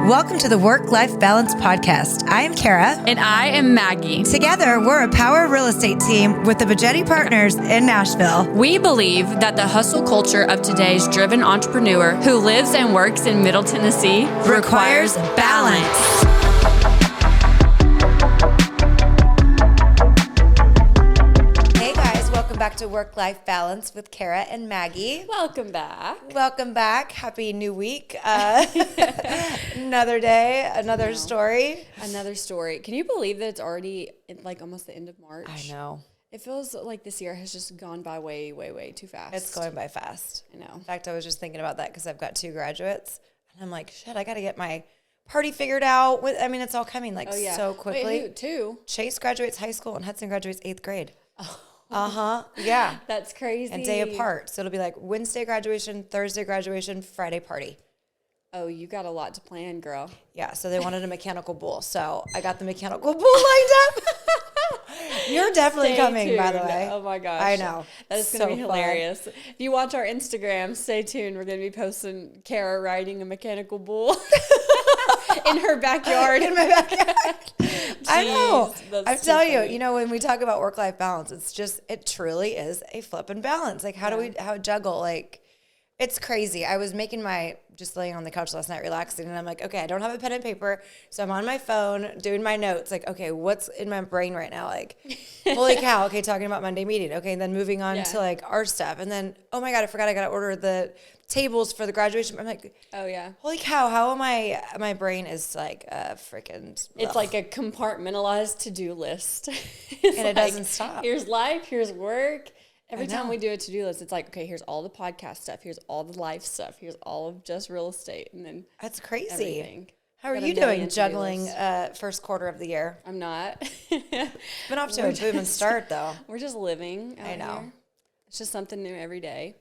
Welcome to the Work-Life Balance Podcast. I am Kara. And I am Maggie. Together, we're a power real estate team with the Bogetti Partners in Nashville. We believe that the hustle culture of today's driven entrepreneur who lives and works in Middle Tennessee requires balance. Hey guys, welcome back to Work-Life Balance with Kara and Maggie. Welcome back. Welcome back. Happy new week. Another day, another story. Another story. Can you believe that it's already like almost the end of March? I know. It feels like this year has just gone by way, way, way too fast. It's going by fast. I know. In fact, I was just thinking about that because I've got 2 graduates. And I'm like, shit, I got to get my party figured out. It's all coming so quickly. Wait, who, 2? Chase graduates high school and Hudson graduates 8th grade. Oh. Yeah. That's crazy. A day apart. So it'll be like Wednesday graduation, Thursday graduation, Friday party. Oh, you got a lot to plan, girl. Yeah, so they wanted a mechanical bull. So I got the mechanical bull lined up. You're definitely coming, by the way. Oh, my gosh. I know. That is going to be hilarious. Fun. If you watch our Instagram, stay tuned. We're going to be posting Kara riding a mechanical bull in her backyard. In my backyard. I know. I tell you, funny. When we talk about work-life balance, it truly is a flipping balance. Like, how juggle? Like, it's crazy. I was just laying on the couch last night relaxing, and I'm like, okay, I don't have a pen and paper, so I'm on my phone doing my notes. Like, okay, what's in my brain right now? Like, holy cow, okay, talking about Monday meeting. Okay, and then moving on to, like, our stuff. And then, oh, my God, I forgot I got to order the tables for the graduation. I'm like, oh, yeah. Holy cow, how am I? My brain is like freaking. It's like a compartmentalized to-do list. It doesn't stop. Here's life, here's work. Every time we do a to-do list, it's like, okay, here's all the podcast stuff. Here's all the life stuff. Here's all of just real estate. And then that's crazy. Everything. How are you doing juggling first quarter of the year? I'm not. Been off to a booming start, though. We're just living out I know. here. It's just something new every day.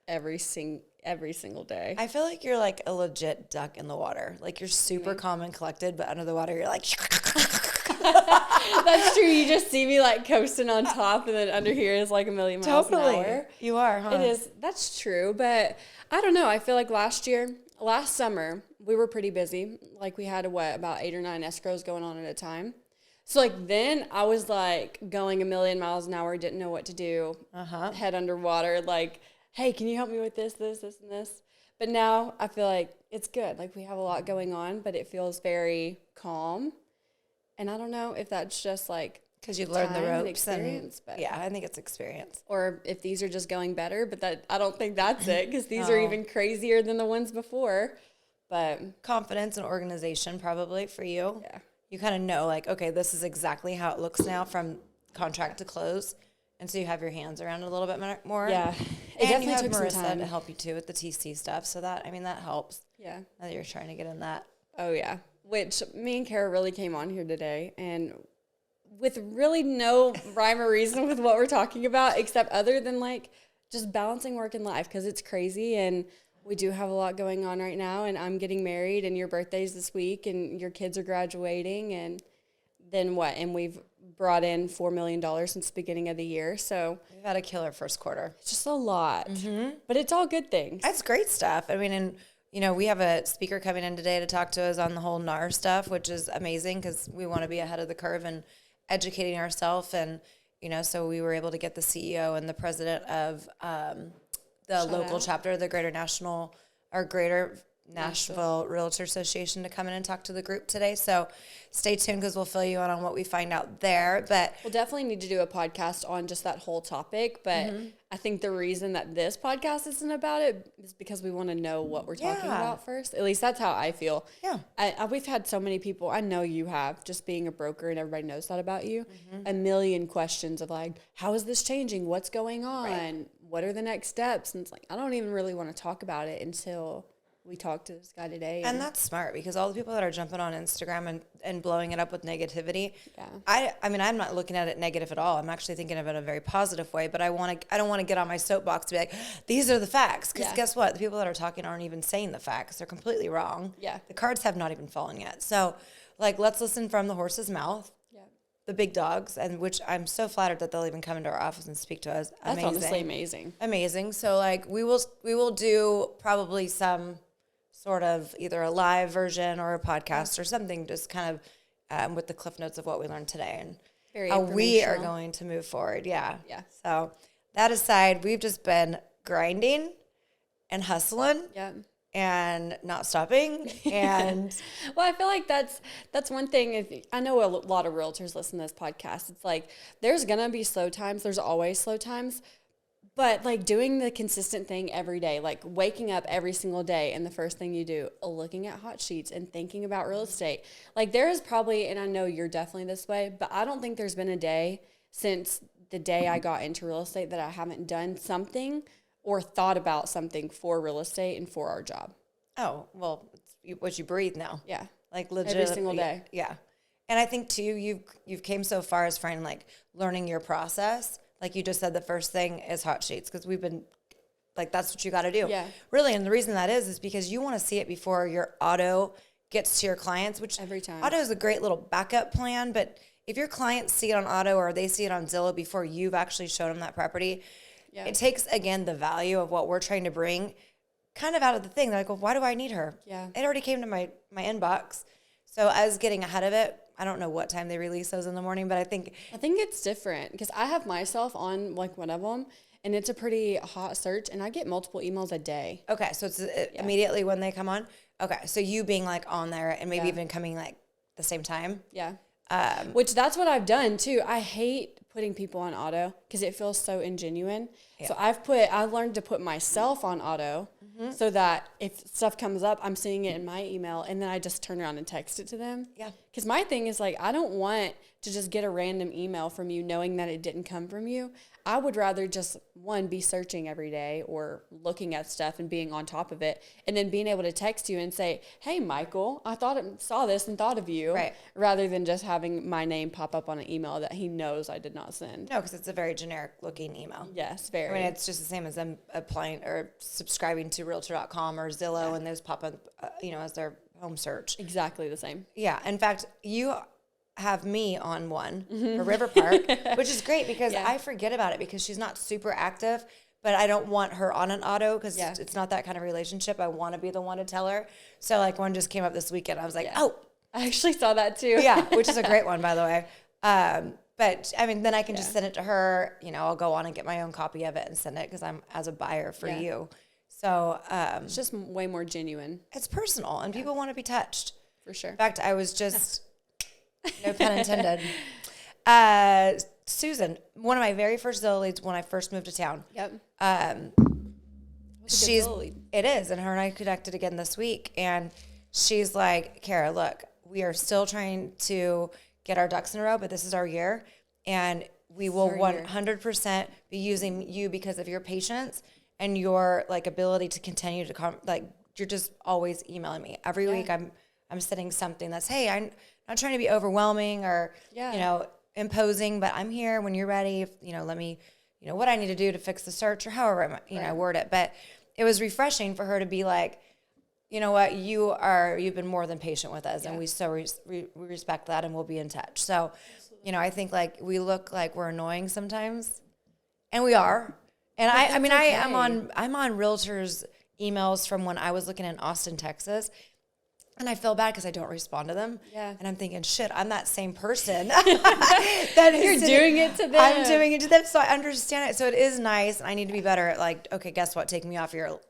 Every single day. I feel like you're like a legit duck in the water. Like you're super calm and collected, but under the water, you're like... That's true. You just see me like coasting on top, and then under here is like a million miles an hour. You are, huh? It is. That's true. But I don't know. I feel like last summer, we were pretty busy. Like we had about 8 or 9 escrows going on at a time. So like then I was like going a million miles an hour, didn't know what to do, head underwater, like, hey, can you help me with this, and this? But now I feel like it's good. Like we have a lot going on, but it feels very calm. And I don't know if that's just like because you've learned the ropes and experience. But yeah, I think it's experience. Or if these are just going better, but I don't think that's it because these are even crazier than the ones before. But confidence and organization probably for you. Yeah. You kind of know like, okay, this is exactly how it looks now from contract to close. And so you have your hands around it a little bit more. Yeah. It and you have Marissa to help you too with the TC stuff. So that helps. Yeah. Now that you're trying to get in that. Oh, yeah. Which me and Kara really came on here today. And with really no rhyme or reason with what we're talking about, except other than like just balancing work and life because it's crazy. And we do have a lot going on right now. And I'm getting married and your birthday's this week and your kids are graduating. And then what? And we've brought in $4 million since the beginning of the year. So we've had a killer first quarter. It's just a lot, but it's all good things. That's great stuff. I mean, and we have a speaker coming in today to talk to us on the whole NAR stuff, which is amazing because we want to be ahead of the curve and educating ourselves. And, so we were able to get the CEO and the president of the local chapter, the Greater Nashville Realtor Association to come in and talk to the group today. So stay tuned because we'll fill you in on what we find out there. But we'll definitely need to do a podcast on just that whole topic. But I think the reason that this podcast isn't about it is because we want to know what we're talking about first. At least that's how I feel. Yeah. We've had so many people, I know you have, just being a broker and everybody knows that about you, a million questions of like, how is this changing? What's going on? Right. What are the next steps? And it's like, I don't even really want to talk about it until we talked to this guy today. And that's smart because all the people that are jumping on Instagram and blowing it up with negativity, I mean, I'm not looking at it negative at all. I'm actually thinking of it in a very positive way, but I don't want to get on my soapbox to be like, these are the facts. Because guess what? The people that are talking aren't even saying the facts. They're completely wrong. Yeah. The cards have not even fallen yet. So, like, let's listen from the horse's mouth. Yeah. the big dogs, and which I'm so flattered that they'll even come into our office and speak to us. That's honestly amazing. Amazing. So like we will do probably some sort of either a live version or a podcast or something, just kind of with the cliff notes of what we learned today and Very how we are informational. going to move forward. Yeah. Yeah. So that aside, we've just been grinding and hustling Yeah. and not stopping. And Well, I feel like that's one thing. I know a lot of realtors listen to this podcast. It's like there's gonna be slow times. There's always slow times, but like doing the consistent thing every day, like waking up every single day, and the first thing you do, looking at hot sheets and thinking about real estate. Like there is probably, and I know you're definitely this way, but I don't think there's been a day since the day I got into real estate that I haven't done something or thought about something for real estate and for our job. oh, well, it's what you breathe now. Yeah. Like legit Every single day. Yeah. And I think too, you've came so far as finding like learning your process. Like you just said, the first thing is hot sheets because we've been like, that's what you got to do. Yeah. Really. And the reason that is because you want to see it before your auto gets to your clients, which Every time. auto is a great little backup plan. But if your clients see it on auto or they see it on Zillow before you've actually shown them that property, Yeah. it takes, again, the value of what we're trying to bring kind of out of the thing. They're like, well, why do I need her? Yeah. It already came to my inbox. So I was getting ahead of it. I don't know what time they release those in the morning, but I think it's different because I have myself on like one of them and it's a pretty hot search and I get multiple emails a day. okay, so it's immediately when they come on. Okay, so you being like on there and maybe Yeah. even coming like the same time. Yeah. Which that's what I've done too. I hate putting people on auto because it feels so ingenuine. Yeah. So I've learned to put myself on auto so that if stuff comes up, I'm seeing it in my email and then I just turn around and text it to them. Yeah. Because my thing is like, I don't want to just get a random email from you knowing that it didn't come from you. I would rather just, one, be searching every day or looking at stuff and being on top of it, and then being able to text you and say, hey, Michael, saw this and thought of you, Right. rather than just having my name pop up on an email that he knows I did not send. No, because it's a very generic looking email. Yes, I very. mean, it's just the same as them applying or subscribing to Realtor.com or Zillow, and those pop up, as their home search. exactly the same. Yeah. In fact, you have me on one for River Park, which is great because Yeah. I forget about it because she's not super active, but I don't want her on an auto because Yeah. it's not that kind of relationship. I want to be the one to tell her. So like one just came up this weekend. I was like, oh, I actually saw that too. yeah, which is a great one, by the way. But I mean, then I can just send it to her. I'll go on and get my own copy of it and send it because I'm as a buyer for Yeah. you. So It's just way more genuine, it's personal and people want to be touched. for sure. In fact, I was just, no pun intended. Susan, one of my very first Zillow leads when I first moved to town. Yep. She's, Zillow lead. it is, and her and I connected again this week, and she's like, Kara, look, we are still trying to get our ducks in a row, but this is our year, and we will our year. 100% be using you because of your patience and your like ability to continue to you're just always emailing me every week. I'm sending something that's, hey, I'm not trying to be overwhelming or imposing, but I'm here when you're ready. Let me, what I need to do to fix the search or however I word it. But it was refreshing for her to be like, you know what, you've been more than patient with us, and we so we respect that, and we'll be in touch. So, I think like we look like we're annoying sometimes, and we are. And I'm on realtors' emails from when I was looking in Austin, Texas. And I feel bad because I don't respond to them. Yeah. And I'm thinking, shit, I'm that same person. that You're doing it to them. I'm doing it to them. So I understand it. So it is nice. I need to be better at like, okay, guess what? Take me off your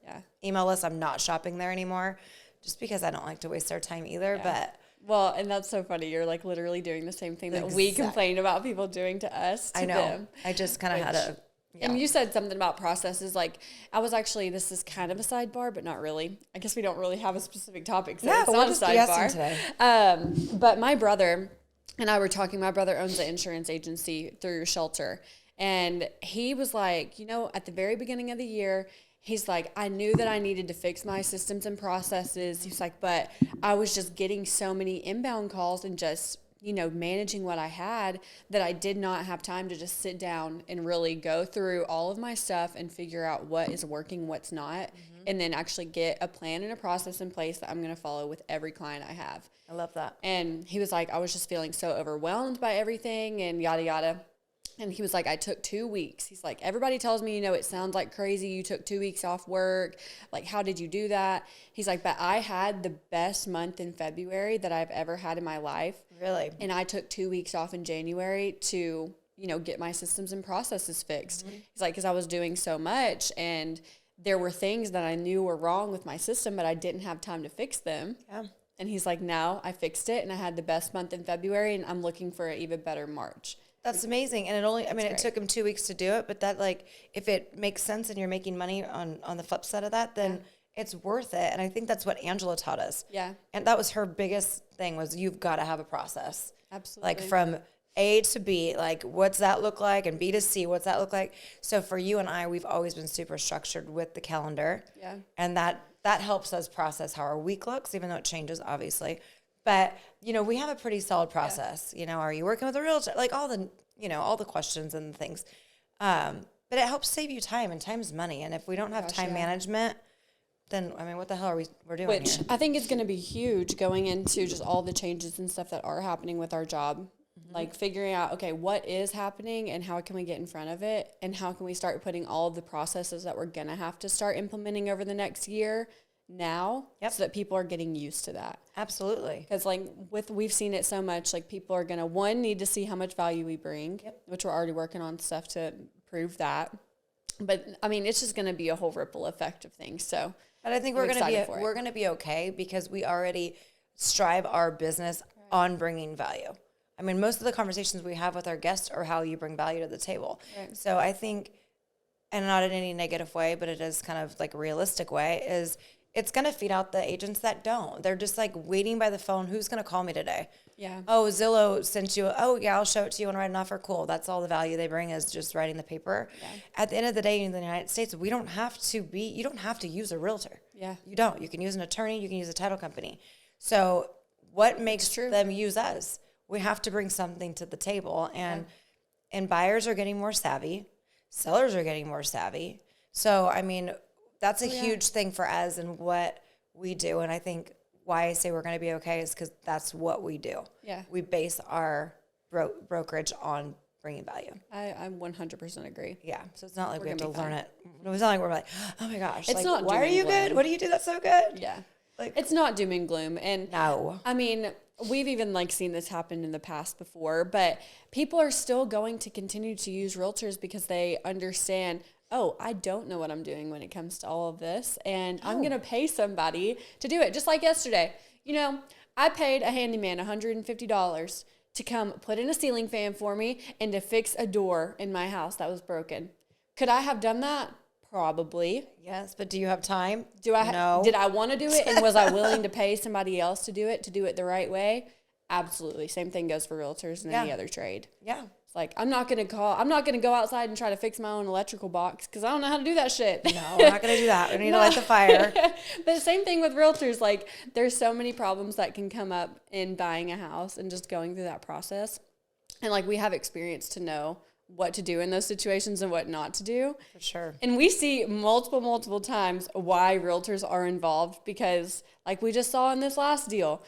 email list. I'm not shopping there anymore just because I don't like to waste their time either. But well, and that's so funny. You're like literally doing the same thing that we complain about people doing to us. I know. Them. I just kind of had a. Yeah. And you said something about processes. Like, this is kind of a sidebar, but not really. I guess we don't really have a specific topic, so it's not a sidebar. Today. But my brother and I were talking. My brother owns an insurance agency through Shelter. And he was like, at the very beginning of the year, he's like, I knew that I needed to fix my systems and processes. He's like, but I was just getting so many inbound calls and just managing what I had that I did not have time to just sit down and really go through all of my stuff and figure out what is working, what's not. and then actually get a plan and a process in place that I'm going to follow with every client I have. I love that. And he was like, I was just feeling so overwhelmed by everything and yada, yada. And he was like, I took 2 weeks. He's like, everybody tells me, it sounds like crazy. You took 2 weeks off work. Like, how did you do that? He's like, but I had the best month in February that I've ever had in my life. Really? And I took 2 weeks off in January to, get my systems and processes fixed. Mm-hmm. He's like, because I was doing so much and there were things that I knew were wrong with my system, but I didn't have time to fix them. Yeah. And he's like, now I fixed it and I had the best month in February and I'm looking for an even better March. That's amazing. And it took him 2 weeks to do it, but that, like, if it makes sense and you're making money on the flip side of that, then it's worth it. And I think that's what Angela taught us. Yeah. And that was her biggest thing, was you've got to have a process. Absolutely. Like, from A to B, like, what's that look like? And B to C, what's that look like? So for you and I, we've always been super structured with the calendar. Yeah. And that helps us process how our week looks, even though it changes, obviously. But, we have a pretty solid process. Are you working with a realtor? Like, all the questions and the things. But it helps save you time, and time's money. And if we don't have time management, then, what the hell are we're doing Which here? I think is going to be huge going into just all the changes and stuff that are happening with our job. Mm-hmm. Like, figuring out, okay, what is happening and how can we get in front of it? And how can we start putting all of the processes that we're going to have to start implementing over the next year now, so that people are getting used to that. Absolutely. Because we've seen it so much, like, people are going to, need to see how much value we bring, which we're already working on stuff to prove that. But it's just going to be a whole ripple effect of things. So, but I think we're going to be okay, because we already strive our business on bringing value. Most of the conversations we have with our guests are how you bring value to the table. Right. So I think, and not in any negative way, but it is kind of like a realistic way, is it's going to feed out the agents that don't. They're just like waiting by the phone. Who's going to call me today? Yeah. Oh, Zillow sent you. Oh, yeah, I'll show it to you and write an offer. Cool. That's all the value they bring, is just writing the paper. Yeah. At the end of the day, in the United States, you don't have to use a realtor. Yeah. You don't. You can use an attorney. You can use a title company. So what makes them use us? We have to bring something to the table. And buyers are getting more savvy. Sellers are getting more savvy. So, that's a huge thing for us and what we do. And I think why I say we're going to be okay is because that's what we do. Yeah. We base our brokerage on bringing value. I 100% agree. Yeah. So it's not like we have to learn it. It's not like we're like, oh my gosh. It's not why are you good? What do you do that's so good? Yeah. It's not doom and gloom. And no. We've even seen this happen in the past before, but people are still going to continue to use realtors because they understand, oh, I don't know what I'm doing when it comes to all of this, and I'm going to pay somebody to do it. Just like yesterday, I paid a handyman $150 to come put in a ceiling fan for me and to fix a door in my house that was broken. Could I have done that? Probably. Yes, but do you have time? No. Did I want to do it, and was I willing to pay somebody else to do it the right way? Absolutely. Same thing goes for realtors and any other trade. Yeah. It's like, I'm not going to go outside and try to fix my own electrical box because I don't know how to do that shit. No, we're not going to do that. We need to light the fire. But same thing with realtors. There's so many problems that can come up in buying a house and just going through that process. And we have experience to know what to do in those situations and what not to do. For sure. And we see multiple times why realtors are involved because we just saw in this last deal,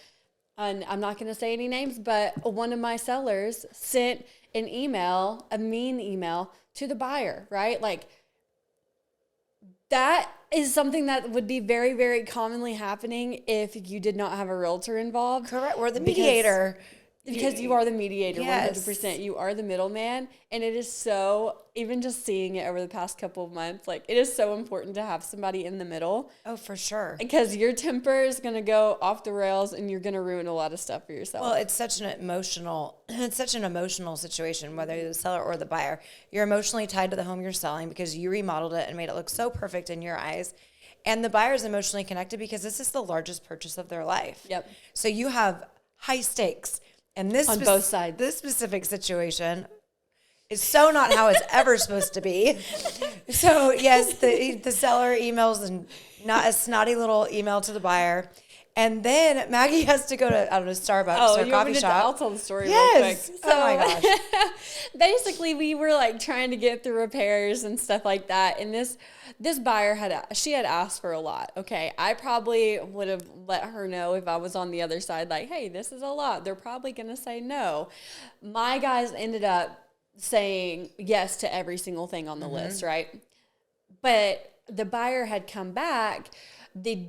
and I'm not going to say any names, but one of my sellers sent an email, a mean email to the buyer, right? That is something that would be very, very commonly happening if you did not have a realtor involved. Correct. We're the mediator. Because you are the mediator, yes. 100%. You are the middleman. And it is so, even just seeing it over the past couple of months, it is so important to have somebody in the middle. Oh, for sure. Because your temper is going to go off the rails and you're going to ruin a lot of stuff for yourself. Well, it's such an emotional situation, whether you're the seller or the buyer. You're emotionally tied to the home you're selling because you remodeled it and made it look so perfect in your eyes. And the buyer's emotionally connected because this is the largest purchase of their life. Yep. So you have high stakes. And this on both sides. This specific situation is so not how it's ever supposed to be. So yes, the seller emails and not a snotty little email to the buyer, And then Maggie has to go to, I don't know, Starbucks or a coffee shop. I'll tell the story Yes. real quick. Oh my gosh. Basically, we were like trying to get through repairs and stuff like that. And this buyer had asked for a lot. Okay, I probably would have let her know if I was on the other side, like, hey, this is a lot. They're probably gonna say no. My guys ended up saying yes to every single thing on the list, right? But the buyer had come back the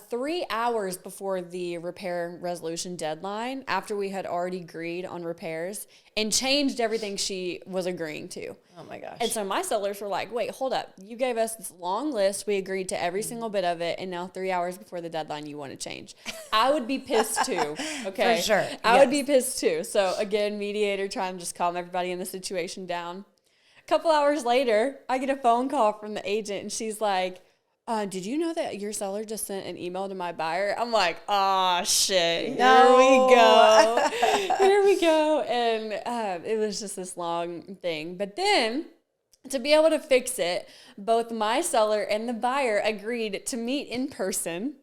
3 hours before the repair resolution deadline, after we had already agreed on repairs, and changed everything she was agreeing to. Oh my gosh. And so my sellers were like, wait, hold up. You gave us this long list. We agreed to every single bit of it. And now 3 hours before the deadline, you want to change. I would be pissed too. Okay. For sure. I would be pissed too. So again, mediator trying to just calm everybody in the situation down. A couple hours later, I get a phone call from the agent and she's like, did you know that your seller just sent an email to my buyer? I'm like, oh shit, No. Here we go. And it was just this long thing. But then to be able to fix it, both my seller and the buyer agreed to meet in person,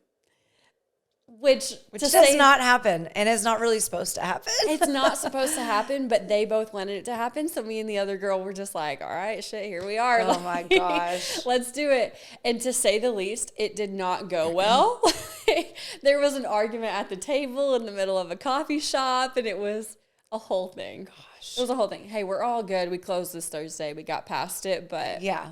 which does not happen and is not really supposed to happen. It's not supposed to happen, but they both wanted it to happen. So me and the other girl were just like, all right, shit, here we are. Oh my gosh. Let's do it. And to say the least, it did not go well. There was an argument at the table in the middle of a coffee shop, and it was a whole thing. Gosh. It was a whole thing. Hey, we're all good. We closed this Thursday. We got past it, but yeah.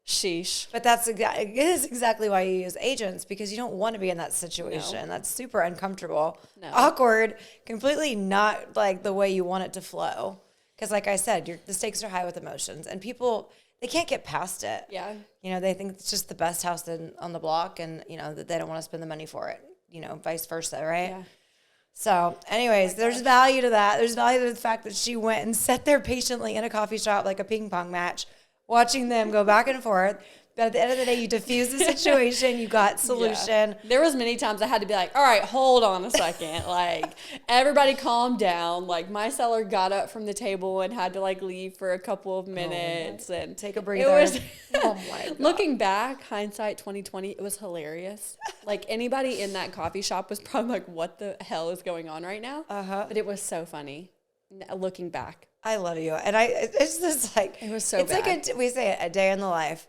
Sheesh. But it is exactly why you use agents, because you don't want to be in that situation. No. That's super uncomfortable, awkward, completely not like the way you want it to flow. Because like I said, the stakes are high with emotions, and people, they can't get past it. Yeah. You know, they think it's just the best house on the block, and, you know, that they don't want to spend the money for it, you know, vice versa, right? Yeah. So anyways, there's value to that. There's value to the fact that she went and sat there patiently in a coffee shop like a ping pong match, watching them go back and forth. But at the end of the day, you diffuse the situation. You got solution. Yeah. There was many times I had to be like, all right, hold on a second. Like, everybody calm down. Like, my seller got up from the table and had to, like, leave for a couple of minutes and take a breather. It was, oh, my God. Looking back, hindsight 2020, it was hilarious. Like, anybody in that coffee shop was probably like, what the hell is going on right now? But it was so funny looking back. I love you. And it's just like, it was so it's bad. Like we say a day in the life.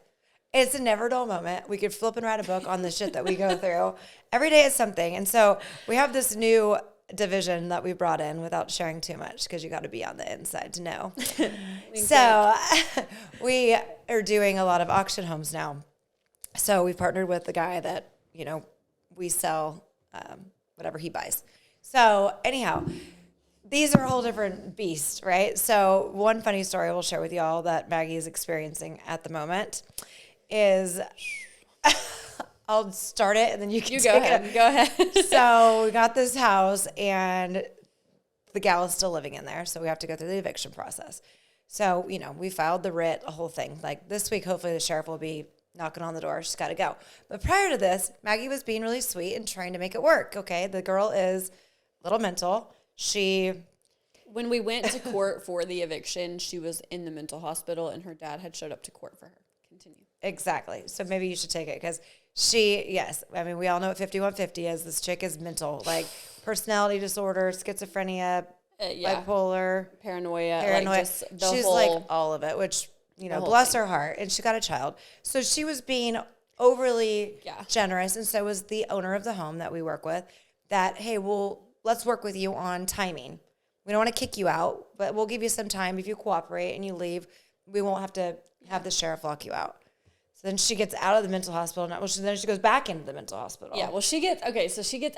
It's a never dull moment. We could flip and write a book on the shit that we go through. Every day is something. And so we have this new division that we brought in without sharing too much, because you got to be on the inside to know. So we are doing a lot of auction homes now. So we've partnered with the guy that, you know, we sell whatever he buys. So anyhow, these are a whole different beast, right? So one funny story we'll share with y'all that Maggie is experiencing at the moment is, I'll start it and then you can go ahead. Go ahead. So we got this house and the gal is still living in there, so we have to go through the eviction process. So, you know, we filed the writ, a whole thing. Like this week, hopefully the sheriff will be knocking on the door. She's got to go. But prior to this, Maggie was being really sweet and trying to make it work, okay? The girl is a little mental. When we went to court for the eviction, she was in the mental hospital and her dad had showed up to court for her. Continue. Exactly. So maybe you should take it, because yes, I mean, we all know what 5150 is. This chick is mental, like personality disorder, schizophrenia, bipolar, paranoia. Like just she's like all of it, which, you know, bless her heart. And she got a child. So she was being overly generous. And so was the owner of the home that we work with, that, hey, let's work with you on timing. We don't want to kick you out, but we'll give you some time. If you cooperate and you leave, we won't have to have the sheriff lock you out. So then she gets out of the mental hospital. Then she goes back into the mental hospital. Yeah, well, she gets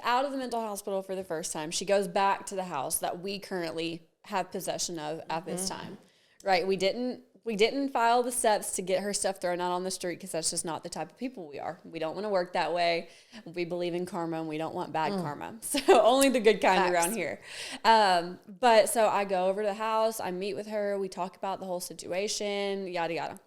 out of the mental hospital for the first time. She goes back to the house that we currently have possession of at this time. Right? We didn't file the steps to get her stuff thrown out on the street, because that's just not the type of people we are. We don't want to work that way. We believe in karma, and we don't want bad karma. So only the good kind around here. But so I go over to the house. I meet with her. We talk about the whole situation, yada, yada.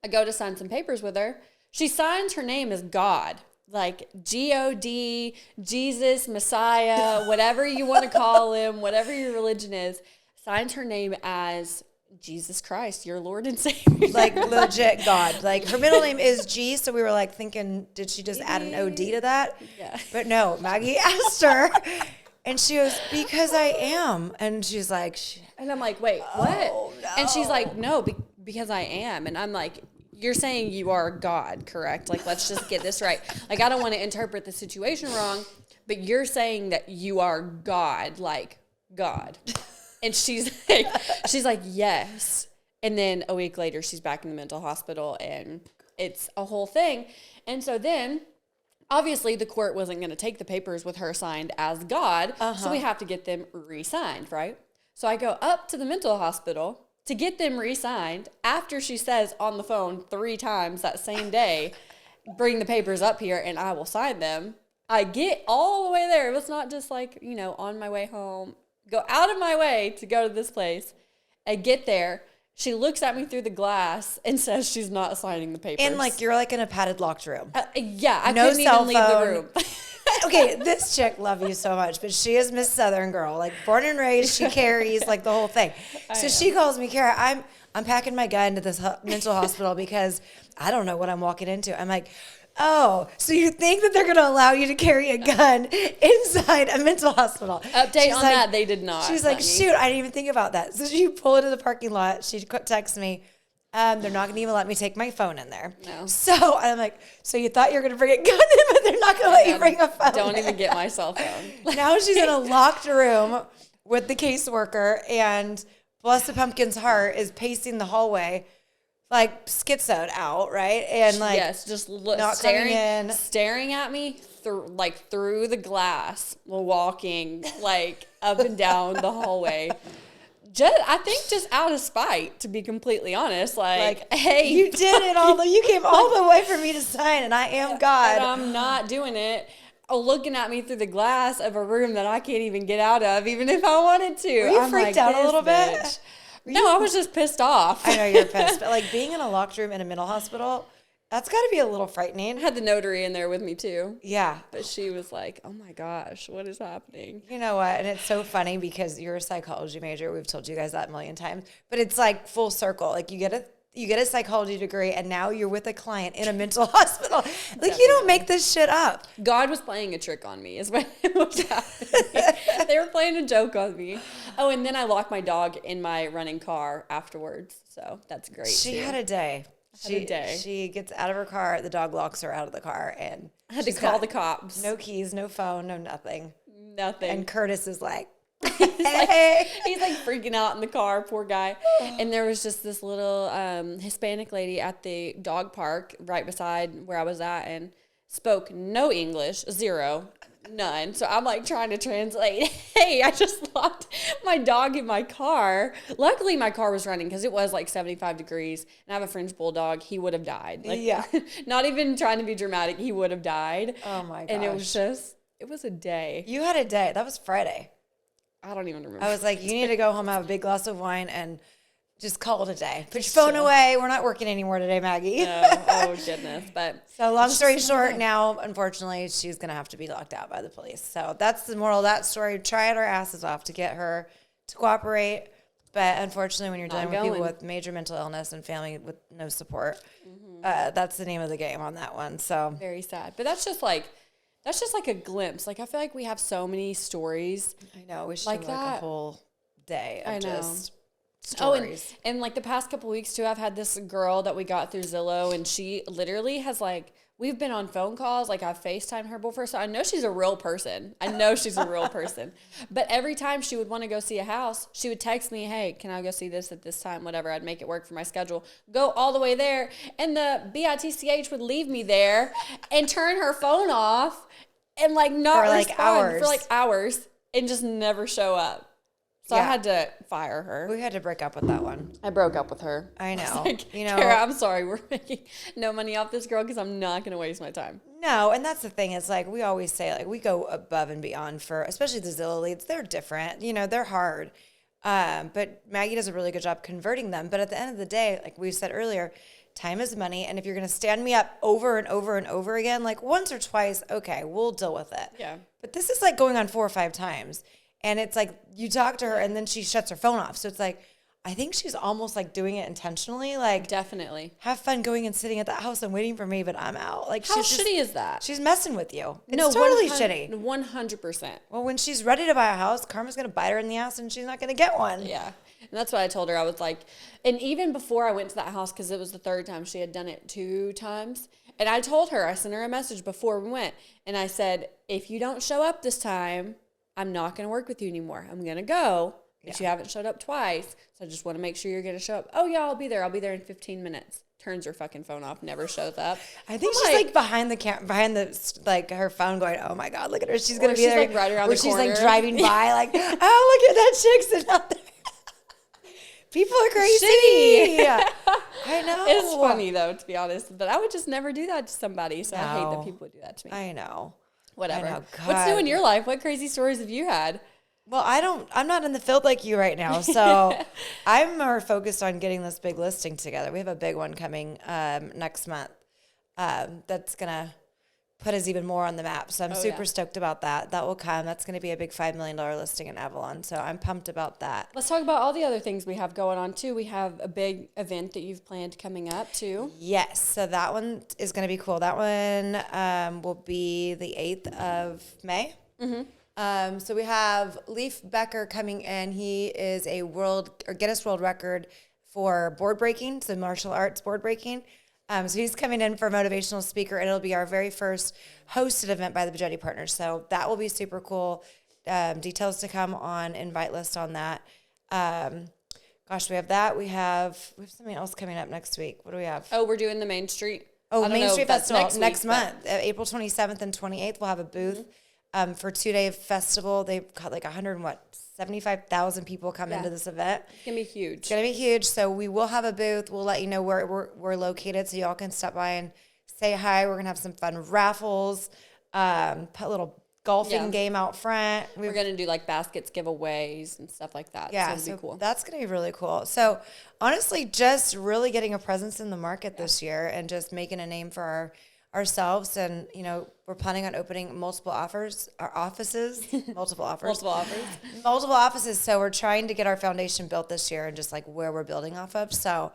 I go to sign some papers with her. She signs her name as God, like G-O-D, Jesus, Messiah, whatever you want to call him, whatever your religion is, signs her name as Jesus Christ, your Lord and Savior. Like legit God. Like her middle name is G, so we were like thinking, did she just add an OD to that? Yeah. But no, Maggie asked her, and she goes, because I am. And she's like, And I'm like, wait, what? no. And she's like, no, because I am. And I'm like, you're saying you are God, correct? Like, let's just get this right. Like, I don't want to interpret the situation wrong, but you're saying that you are God, like God. And she's like, yes. And then a week later, she's back in the mental hospital, and it's a whole thing. And so then, obviously, the court wasn't going to take the papers with her signed as God, so we have to get them re-signed, right? So I go up to the mental hospital to get them re-signed after she says on the phone 3 times that same day, bring the papers up here and I will sign them. I get all the way there. It was not just like, on my way home. Go out of my way to go to this place. I get there. She looks at me through the glass and says she's not signing the papers. and like you're like in a padded locked room. Yeah, I No couldn't cell even leave the phone. room. Okay, this chick love you so much, but she is Miss Southern girl, like born and raised. She carries like the whole thing. So she calls me, Kara. I'm packing my gun to this mental hospital because I don't know what I'm walking into. I'm like, oh, so you think that they're going to allow you to carry a gun inside a mental hospital? Update on that, they did not. She's like, shoot, I didn't even think about that. So she pulled into the parking lot. She texts me. They're not going to even let me take my phone in there. No. So I'm like, so you thought you were going to bring a gun in, but they're not going to let you bring a phone. Don't even get my cell phone. Now she's in a locked room with the caseworker, and bless the pumpkin's heart is pacing the hallway, like schizoed out, right? And like, yes, just not coming in. staring at me through the glass, walking like up and down the hallway. I think just out of spite, to be completely honest. Like, hey, you did it all. You came all the way for me to sign, and I am God. And I'm not doing it. Looking at me through the glass of a room that I can't even get out of, even if I wanted to. Were you freaked out a little bit? No, I was just pissed off. I know you're pissed, but like being in a locked room in a mental hospital, that's got to be a little frightening. I had the notary in there with me too. Yeah. But she was like, oh my gosh, what is happening? You know what? And it's so funny because you're a psychology major. We've told you guys that a million times, but it's like full circle. Like you get a psychology degree and now you're with a client in a mental hospital. Like Definitely. You don't make this shit up. God was playing a trick on me is what was happening. They were playing a joke on me. Oh, and then I locked my dog in my running car afterwards. So that's great. She had a day. She gets out of her car. The dog locks her out of the car, and I had to call the cops. No keys, no phone, no nothing. Nothing. And Curtis is like, he's like freaking out in the car, poor guy. And there was just this little Hispanic lady at the dog park right beside where I was at, and spoke no English, zero. None. So I'm like trying to translate. Hey, I just locked my dog in my car. Luckily, my car was running because it was like 75 degrees. And I have a French bulldog. He would have died. Like, yeah. Not even trying to be dramatic. He would have died. Oh my gosh. And it was a day. You had a day. That was Friday. I don't even remember. I was like, you need to go home, have a big glass of wine, and just call it a day. Put your phone away. We're not working anymore today, Maggie. No. Oh, goodness. But so long story short, now, unfortunately, she's going to have to be locked out by the police. So that's the moral of that story. Tried our asses off to get her to cooperate. But unfortunately, when you're dealing with people with major mental illness and family with no support, that's the name of the game on that one. So very sad. But that's just like a glimpse. Like, I feel like we have so many stories. I know. We should like have like a whole day of just stories. Oh, and like the past couple weeks too, I've had this girl that we got through Zillow, and she literally has like, we've been on phone calls. Like I've FaceTimed her before. So I know she's a real person. But every time she would want to go see a house, she would text me, hey, can I go see this at this time? Whatever. I'd make it work for my schedule. Go all the way there. And the BITCH would leave me there and turn her phone off and like not respond for like hours and just never show up. So I had to fire her. We had to break up with that one. I broke up with her. I know. I was like, Kara, I'm sorry. We're making no money off this girl because I'm not going to waste my time. No, and that's the thing. It's like we always say, like we go above and beyond for, especially the Zillow leads. They're different. They're hard. But Maggie does a really good job converting them. But at the end of the day, like we said earlier, time is money. And if you're going to stand me up over and over and over again, like once or twice, okay, we'll deal with it. Yeah. But this is like going on 4 or 5 times. And it's like you talk to her and then she shuts her phone off. So it's like, I think she's almost like doing it intentionally. Like, Definitely. have fun going and sitting at that house and waiting for me, but I'm out. Like, How she's shitty is that? She's messing with you. It's No, totally 100 shitty. 100%. Well, when she's ready to buy a house, Karma's going to bite her in the ass and she's not going to get one. Yeah. And that's what I told her. I was like, and even before I went to that house, because it was the third time, she had done it 2 times. And I told her, I sent her a message before we went. And I said, if you don't show up this time, I'm not going to work with you anymore. I'm going to go. But you haven't showed up twice. So I just want to make sure you're going to show up. Oh, yeah, I'll be there. I'll be there in 15 minutes. Turns her fucking phone off, never shows up. I think she's like behind the like her phone going, oh my God, look at her. She's going to be there. Like right around the corner. She's like driving by like, oh, look at that chick sitting out there. People are crazy. I know. It's funny though, to be honest. But I would just never do that to somebody. So I hate that people would do that to me. I know. Whatever. I know. What's new in your life? What crazy stories have you had? Well, I'm not in the field like you right now. So I'm more focused on getting this big listing together. We have a big one coming next month that's going to put us even more on the map. So I'm super stoked about that. That will come. That's going to be a big $5 million listing in Avalon. So I'm pumped about that. Let's talk about all the other things we have going on too. We have a big event that you've planned coming up too. Yes. So that one is going to be cool. That one will be the 8th of May. Mm-hmm. So we have Leif Becker coming in. He is a Guinness World Record for board breaking, so martial arts board breaking. So he's coming in for a motivational speaker, and it'll be our very first hosted event by the Bogetti Partners. So that will be super cool. Details to come on invite list on that. Gosh, we have that. We have something else coming up next week. What do we have? Oh, we're doing the Main Street. Oh, Main Street Festival next month, April 27th and 28th. We'll have a booth. For 2-day festival. They've got like 75,000 people come into this event. It's going to be huge. It's going to be huge. So we will have a booth. We'll let you know where we're located so y'all can stop by and say hi. We're going to have some fun raffles, put a little golfing game out front. We're going to do like baskets giveaways and stuff like that. Yeah, so it'll be cool. That's going to be really cool. So honestly, just really getting a presence in the market this year and just making a name for ourselves. And, we're planning on opening multiple offices. So we're trying to get our foundation built this year and just like where we're building off of. So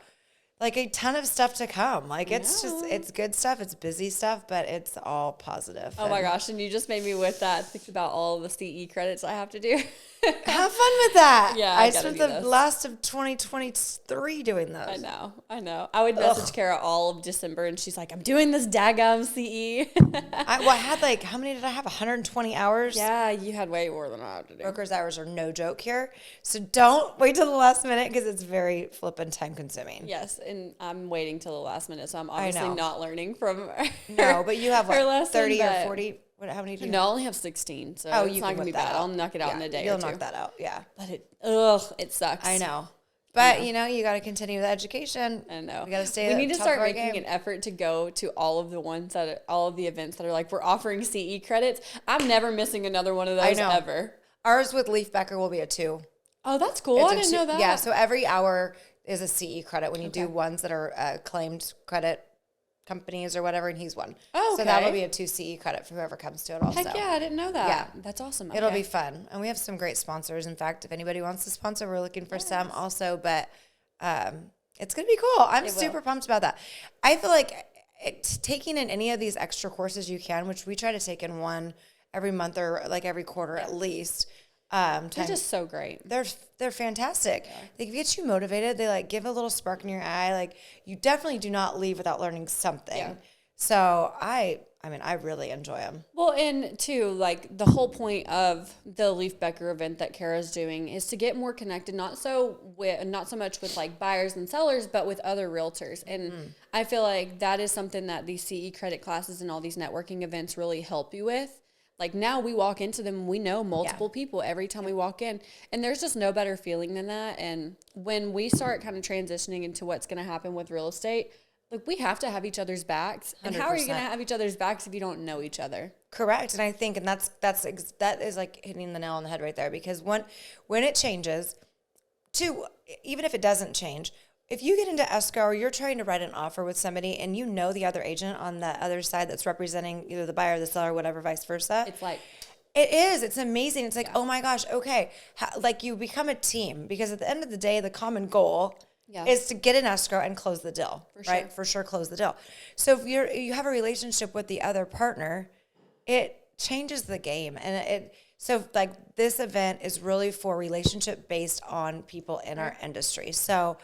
like a ton of stuff to come. Like it's good stuff. It's busy stuff, but it's all positive. Oh my gosh. And you just made me with that think about all the CE credits I have to do. Have fun with that. Yeah, I spent the last of 2023 doing those. I know. I would message Kara all of December, and she's like, I'm doing this daggum CE. I had like, how many did I have? 120 hours? Yeah, you had way more than I had to do. Broker's hours are no joke here. So don't wait till the last minute because it's very flippin' time consuming. Yes, and I'm waiting till the last minute, so I'm obviously not learning from her. No, but you have what, lesson, 30 or 40? How many do you have? No, I only have 16, so it's not going to be bad. I'll knock it out in a day or two. You'll knock that out, yeah. But it sucks. I know. But, you got to continue the education. I know. We got to stay We need to start making an effort to go to all of the events that are like, we're offering CE credits. I'm never missing another one of those ever. Ours with Leif Becker will be a 2. Oh, that's cool. I didn't know that. Yeah, so every hour is a CE credit when you do ones that are claimed credit companies or whatever, and he's one. Oh, okay. So that will be a 2 CE credit for whoever comes to it also. Heck yeah, I didn't know that. Yeah. That's awesome. Okay. It'll be fun. And we have some great sponsors. In fact, if anybody wants to sponsor, we're looking for some also, but it's going to be cool. I'm super pumped about that. I feel like taking in any of these extra courses you can, which we try to take in one every month or like every quarter at least. They're just so great. They're fantastic. Yeah. They get you motivated. They like give a little spark in your eye. Like you definitely do not leave without learning something. Yeah. So I really enjoy them. Well, and too, like the whole point of the Leif Becker event that Kara's doing is to get more connected, not so much with like buyers and sellers, but with other realtors. And I feel like that is something that these CE credit classes and all these networking events really help you with. Like now we walk into them, we know multiple people every time we walk in, and there's just no better feeling than that. And when we start kind of transitioning into what's going to happen with real estate, like we have to have each other's backs. And 100%. How are you going to have each other's backs if you don't know each other? Correct. And I think, and that is like hitting the nail on the head right there, because when it changes even if it doesn't change, if you get into escrow or you're trying to write an offer with somebody and the other agent on the other side that's representing either the buyer or the seller, whatever, vice versa, it's like It is. It's amazing. It's like, oh my gosh, okay. Like you become a team because at the end of the day, the common goal is to get an escrow and close the deal, right? For sure, close the deal. So if you have a relationship with the other partner, it changes the game. And so like this event is really for relationship based on people in our industry. So,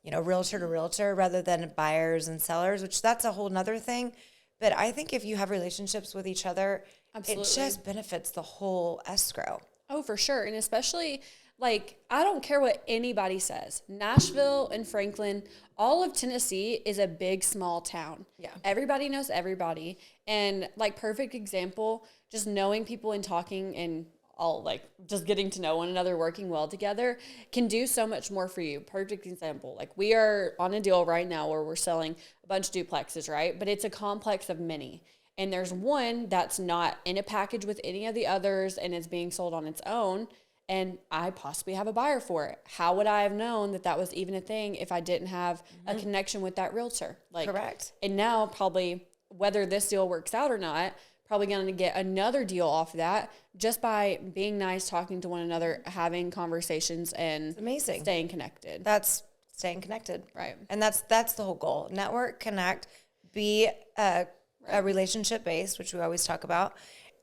realtor to realtor rather than buyers and sellers, which that's a whole nother thing. But I think if you have relationships with each other, it just benefits the whole escrow. Oh, for sure. And especially, like, I don't care what anybody says. Nashville and Franklin, all of Tennessee is a big, small town. Yeah. Everybody knows everybody. And, like, perfect example, just knowing people and talking and all, like, just getting to know one another, working well together can do so much more for you. Perfect example. Like, we are on a deal right now where we're selling a bunch of duplexes, right? But it's a complex of many. And there's one that's not in a package with any of the others and is being sold on its own. And I possibly have a buyer for it. How would I have known that that was even a thing if I didn't have a connection with that realtor? Like, correct. And now probably whether this deal works out or not, probably going to get another deal off of that just by being nice, talking to one another, having conversations, and amazing. Staying connected. That's staying connected. Right. And that's the whole goal. Network, connect, be a relationship based, which we always talk about.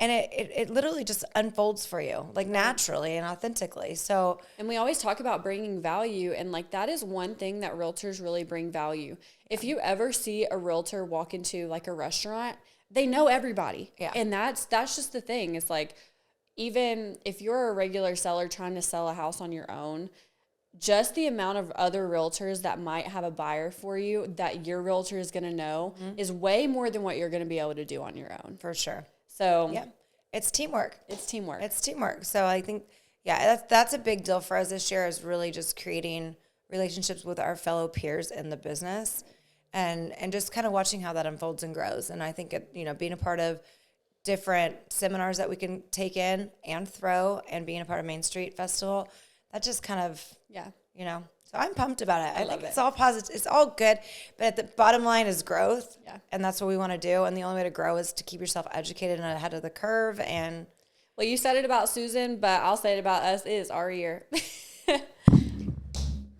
And it literally just unfolds for you, like naturally and authentically. So, and we always talk about bringing value, and like that is one thing that realtors really bring value. If you ever see a realtor walk into like a restaurant, they know everybody. Yeah. And that's just the thing. It's like, even if you're a regular seller trying to sell a house on your own, just the amount of other realtors that might have a buyer for you that your realtor is going to know is way more than what you're going to be able to do on your own. for sure. So Yeah. It's teamwork. it's teamwork. It's teamwork. So I think, that's a big deal for us this year, is really just creating relationships with our fellow peers in the business and just kind of watching how that unfolds and grows. And I think, being a part of different seminars that we can take in and throw, and being a part of Main Street Festival, that just kind of, so I'm pumped about it. I think it's all positive. It's all good. But at the bottom line is growth. Yeah. And that's what we want to do. And the only way to grow is to keep yourself educated and ahead of the curve. And well, you said it about Susan, but I'll say it about us. It is our year.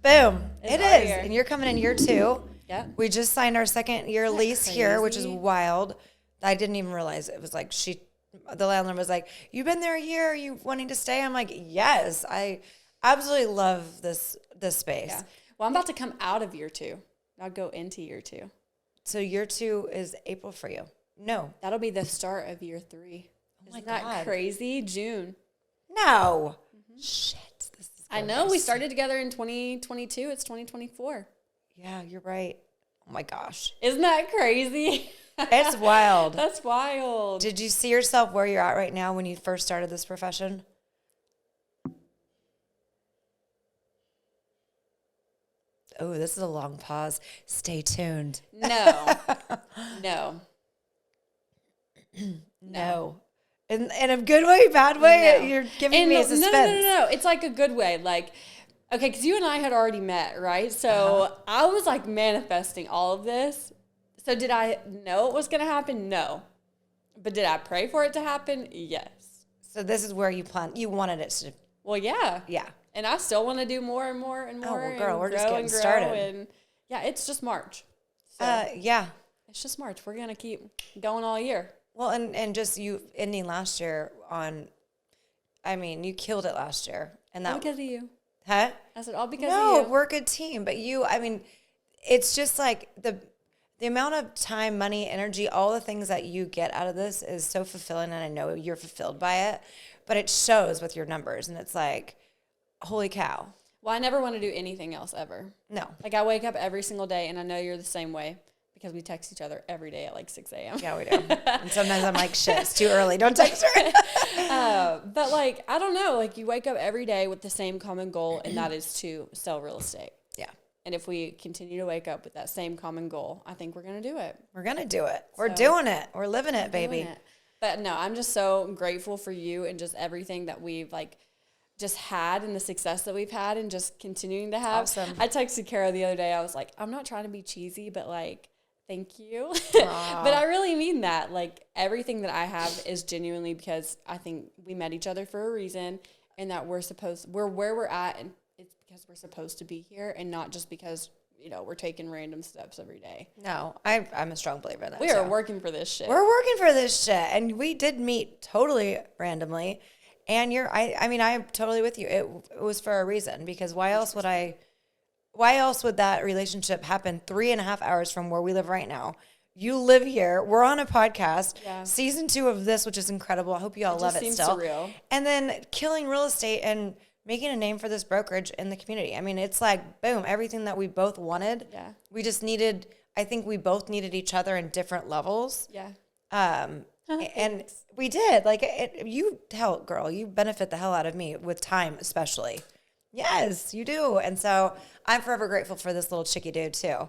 boom. It our is. year. And you're coming in year 2. Yeah. We just signed our second year lease here, which is crazy? wild. I didn't even realize it was like the landlord was like, "You've been there a year. Are you wanting to stay?" I'm like, "Yes, I absolutely love this space." Yeah. Well, I'm about to come out of year 2. I'll go into year 2. So year 2 is April for you. No. That'll be the start of year 3. my Isn't that God. crazy? June. No. Shit. This is I going know. by We so- started together in 2022. It's 2024. Yeah, you're right. Oh my gosh. Isn't that crazy? It's wild. That's wild. Did you see yourself where you're at right now when you first started this profession? Oh, this is a long pause. Stay tuned. No. No. No. In a good way, bad way? No. You're giving me a suspense. No. It's like a good way. Like, okay, because you and I had already met, right? So I was like manifesting all of this. So did I know it was going to happen? No. But did I pray for it to happen? Yes. So this is where you wanted it to. Well, yeah. Yeah. And I still want to do more and more and more. Oh, well, girl, and we're just grow getting and grow. started. And yeah, it's just March. So Yeah. it's just March. We're going to keep going all year. Well, and just you ending last year you killed it last year. And All that, because of you. huh? I said, all because No, of you. we're a good team. But it's just like the amount of time, money, energy, all the things that you get out of this is so fulfilling. And I know you're fulfilled by it, but it shows with your numbers. And it's like, holy cow. Well, I never want to do anything else ever. No. Like, I wake up every single day, and I know you're the same way because we text each other every day at like 6 a.m. Yeah, we do. And sometimes I'm like, shit, it's too early. Don't text her. But like, I don't know, like you wake up every day with the same common goal, and that is to sell real estate. Yeah. And if we continue to wake up with that same common goal, I think we're going to do it. We're going to do it. We're doing it. We're living it, baby. Doing it. But no, I'm just so grateful for you and just everything that we've like just had and the success that we've had and just continuing to have. Awesome. I texted Kara the other day. I was like, I'm not trying to be cheesy, but like thank you. But I really mean that. Like, everything that I have is genuinely because I think we met each other for a reason, and that we're where we're at, and it's because we're supposed to be here, and not just because, you know, we're taking random steps every day. No, I'm a strong believer in that. We are working for this shit. We're working for this shit. And we did meet totally randomly. And I mean, I'm totally with you. It was for a reason, because why else would that relationship happen 3.5 hours from where we live right now? You live here. We're on a podcast. Yeah. Season 2 of this, which is incredible. I hope you all love it still. Surreal. And then killing real estate and making a name for this brokerage in the community. I mean, it's like, boom, everything that we both wanted. Yeah. We just needed, I think we both needed each other in different levels. Yeah. And we did. Like, girl, you benefit the hell out of me with time, especially. Yes, you do. And so I'm forever grateful for this little chickie dude too.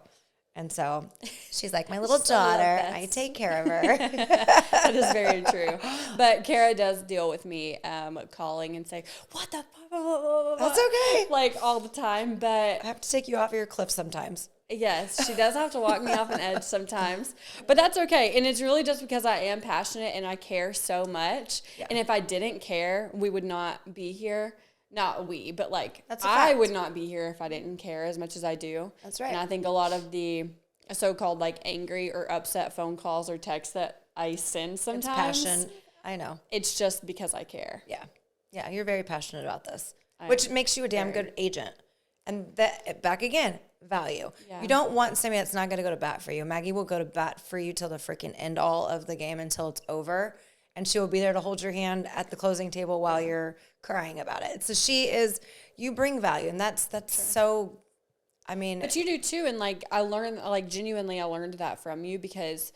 And so she's like my little daughter. I take care of her. That is very true. But Kara does deal with me calling and say, what the fuck? That's okay. Like, all the time. But I have to take you off of your cliff sometimes. Yes, she does have to walk me off an edge sometimes. But that's okay. And it's really just because I am passionate and I care so much. Yeah. And if I didn't care, we would not be here. Not we, but like, I would not be here if I didn't care as much as I do. That's right. And I think a lot of the so-called like angry or upset phone calls or texts that I send sometimes. It's passion. I know. It's just because I care. Yeah. Yeah. You're very passionate about this, which makes you a damn good agent. And that, back again, value. Yeah. You don't want somebody that's not going to go to bat for you. Maggie will go to bat for you till the freaking end all of the game, until it's over. And she will be there to hold your hand at the closing table while you're crying about it. So you bring value. And that's sure. So, I mean. But you do too. And like, genuinely, I learned that from you, because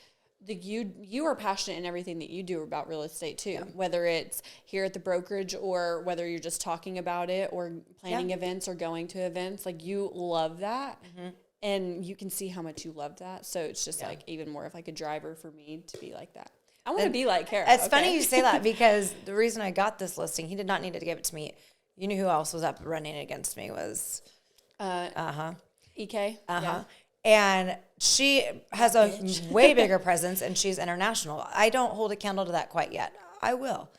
you are passionate in everything that you do about real estate too. Yeah. Whether it's here at the brokerage or whether you're just talking about it or planning events or going to events, like, you love that. Mm-hmm. And you can see how much you love that. So it's just like even more of like a driver for me to be like that. I want to be like Kara. It's funny you say that, because the reason I got this listing, he did not need to give it to me. You knew who else was up running against me was EK. Yeah. And she has a way bigger presence, and she's international. I don't hold a candle to that quite yet. I will.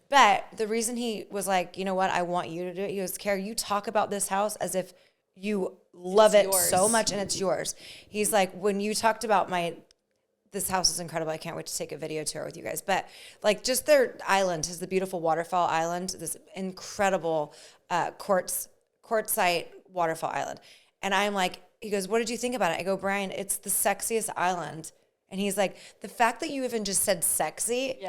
But the reason he was like, you know what, I want you to do it. He goes, Kara, you talk about this house as if you love it so much and it's yours. He's like, when you talked about this house is incredible. I can't wait to take a video tour with you guys. But like, just their island is the beautiful waterfall island, this incredible quartzite waterfall island. And I'm like, he goes, what did you think about it? I go, Brian, it's the sexiest island. And he's like, the fact that you even just said sexy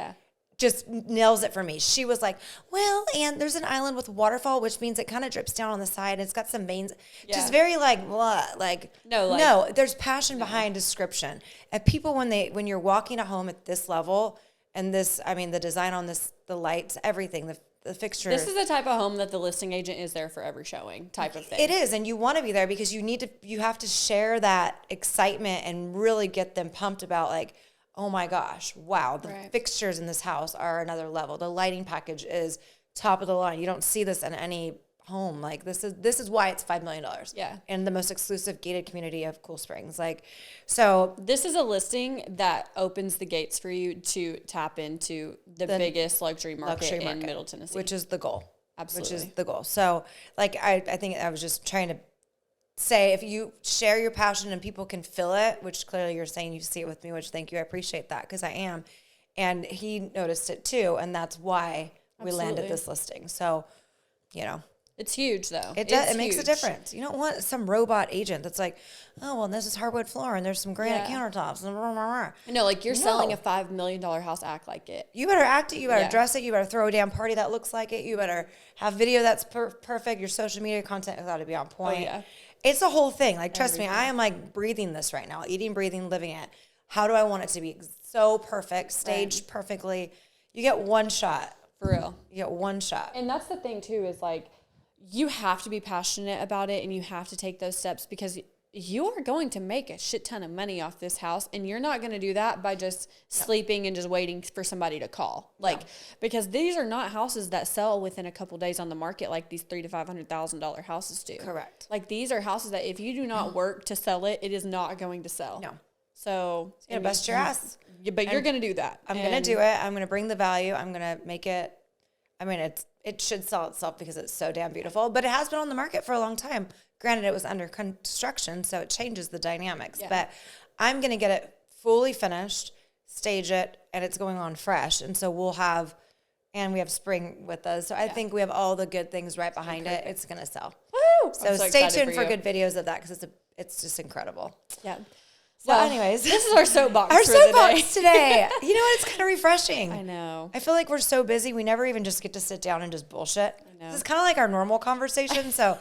just nails it for me. She was like, well, and there's an island with a waterfall, which means it kind of drips down on the side. It's got some veins. Yeah. Just very like, blah, like, no, there's passion behind description. And people, when you're walking at home at this level, and this, I mean, the design on this, the lights, everything, the fixtures. This is the type of home that the listing agent is there for every showing type of thing. It is. And you want to be there because you have to share that excitement and really get them pumped about, like, oh my gosh, wow, the fixtures in this house are another level. The lighting package is top of the line. You don't see this in any home. Like, this is why it's $5 million. Yeah. In the most exclusive gated community of Cool Springs. Like, so this is a listing that opens the gates for you to tap into the biggest luxury market in Middle Tennessee. Which is the goal. Absolutely. Which is the goal. So, like, I think I was just trying to say, if you share your passion and people can feel it, which clearly you're saying you see it with me, which thank you. I appreciate that, because I am. And he noticed it too. And that's why we landed this listing. So, you know. It's huge, though. It does. It makes a difference. You don't want some robot agent that's like, oh, well, this is hardwood floor and there's some granite countertops. And blah, blah, blah. No, like, you're selling a $5 million house, act like it. You better act it. You better dress it. You better throw a damn party that looks like it. You better have video that's perfect. Your social media content has got to be on point. Oh, yeah. It's a whole thing. Like, trust me, I am like breathing this right now. Eating, breathing, living it. How do I want it to be so perfect, staged perfectly? You get one shot. For real. You get one shot. And that's the thing, too, is like, you have to be passionate about it and you have to take those steps, because you are going to make a shit ton of money off this house, and you're not going to do that by just sleeping and just waiting for somebody to call. Like, because these are not houses that sell within a couple days on the market like these $300,000 to $500,000 houses do. Correct. Like, these are houses that if you do not work to sell it, it is not going to sell. No. So You gotta bust your ass. But you're going to do that. I'm going to do it. I'm going to bring the value. I'm going to make it. I mean, it should sell itself because it's so damn beautiful, but it has been on the market for a long time. Granted, it was under construction, so it changes the dynamics, but I'm going to get it fully finished, stage it, and it's going on fresh. And so we have spring with us. So I think we have all the good things right behind it. It's going to sell. Woo! So stay tuned for good videos of that because it's just incredible. Yeah. So anyways, this is our soapbox our for the soapbox day. today. You know what? It's kind of refreshing. I know. I feel like we're so busy. We never even just get to sit down and just bullshit. This is kind of like our normal conversation. So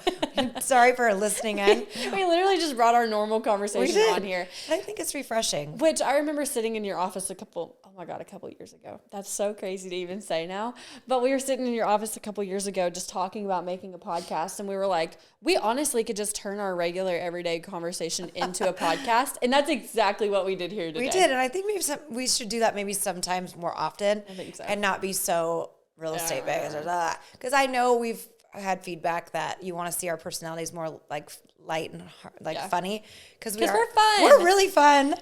sorry for listening in. We literally just brought our normal conversation on here. I think it's refreshing. Which I remember sitting in your office a couple years ago. That's so crazy to even say now. But we were sitting in your office a couple years ago just talking about making a podcast. And we were like, we honestly could just turn our regular everyday conversation into a podcast. And that's exactly what we did here today. We did. And I think we should do that maybe sometimes more often. I think so. And not be so real estate based. Because I know we've had feedback that you want to see our personalities more like light and funny. Because we're fun. We're really fun.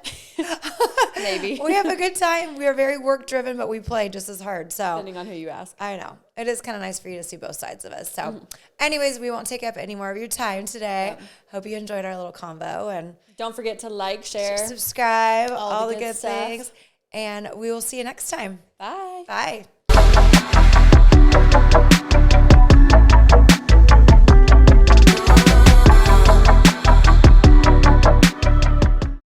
Maybe. We have a good time. We are very work driven, but we play just as hard. So depending on who you ask. I know. It is kind of nice for you to see both sides of us. So anyways, we won't take up any more of your time today. Hope you enjoyed our little convo. And don't forget to like, share, subscribe, all the good stuff. things. And we will see you next time. Bye. Bye.